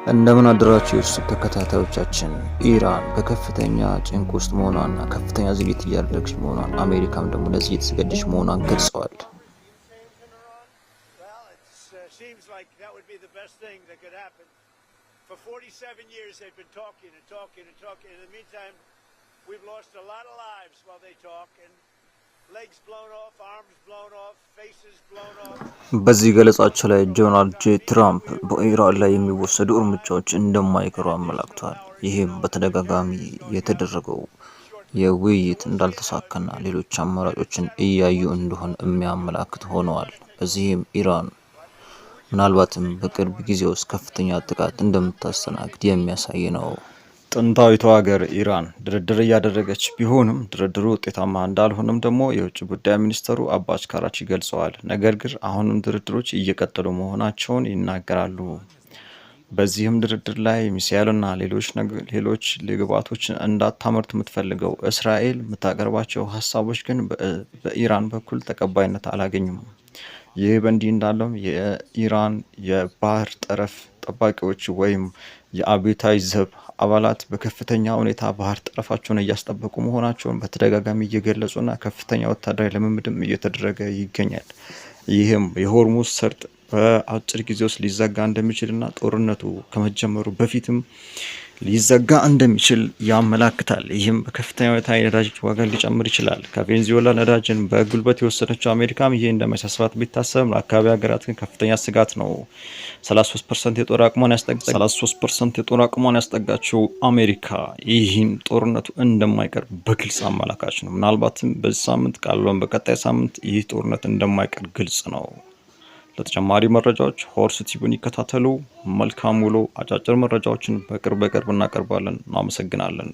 እንደምን አደራችሁ የእርሱ ተከታታዮቻችን። ኢራን በከፍተኛ ጭንቅ ውስጥ መሆኗንና ከፍተኛ ዝግጅት እያደረገች መሆኗን አሜሪካም ደግሞ ለዚህ የተዘጋጀች መሆኗን ገልጸዋል። በዚህ ገለጻቸው ላይ ዶናልድ ጄ ትራምፕ በኢራን ላይ የሚወሰዱ እርምጃዎች እንደማይቀሩ አመላክተዋል። ይህም በተደጋጋሚ የተደረገው የውይይት እንዳልተሳካና ሌሎች አማራጮችን እያዩ እንደሆነ የሚያመላክት ሆነዋል። በዚህም ኢራን ምናልባትም በቅርብ ጊዜ ውስጥ ከፍተኛ ጥቃት እንደምታስተናግድ የሚያሳይ ነው። ጥንታዊቷ ሀገር ኢራን ድርድር እያደረገች ቢሆንም ድርድሩ ውጤታማ እንዳልሆነም ደግሞ የውጭ ጉዳይ ሚኒስተሩ አባስ ካራቺ ገልጸዋል። ነገር ግን አሁንም ድርድሮች እየቀጠሉ መሆናቸውን ይናገራሉ። በዚህም ድርድር ላይ ሚሳኤልና ሌሎች ግብዓቶችን እንዳታመርት የምትፈልገው እስራኤል የምታቀርባቸው ሀሳቦች ግን በኢራን በኩል ተቀባይነት አላገኙም። ይህ በእንዲህ እንዳለም የኢራን የባህር ጠረፍ ጠባቂዎች ወይም የአብዮታዊ ዘብ አባላት በከፍተኛ ሁኔታ ባህር ጠረፋቸውን እያስጠበቁ መሆናቸውን በተደጋጋሚ እየገለጹና ከፍተኛ ወታደራዊ ልምምድም እየተደረገ ይገኛል። ይህም የሆርሙዝ ሰርጥ በአጭር ጊዜ ውስጥ ሊዘጋ እንደሚችልና ጦርነቱ ከመጀመሩ በፊትም ሊዘጋ እንደሚችል ያመላክታል። ይህም በከፍተኛ ሁኔታ የነዳጅ ዋጋ ሊጨምር ይችላል። ከቬንዙዌላ ነዳጅን በጉልበት የወሰደችው አሜሪካም ይሄ እንደማይሳስባት ቢታሰብም ለአካባቢ ሀገራት ግን ከፍተኛ ስጋት ነው። 33% የጦር አቅሟን ያስጠጋችው አሜሪካ ይህም ጦርነቱ እንደማይቀር በግልጽ አመላካች ነው። ምናልባትም በዚህ ሳምንት ካልሆነ በቀጣይ ሳምንት ይህ ጦርነት እንደማይቀር ግልጽ ነው። ለተጨማሪ መረጃዎች ሆርስ ቲቪን ይከታተሉ። መልካም ውሎ። አጫጭር መረጃዎችን በቅርብ እናቀርባለን። እናመሰግናለን።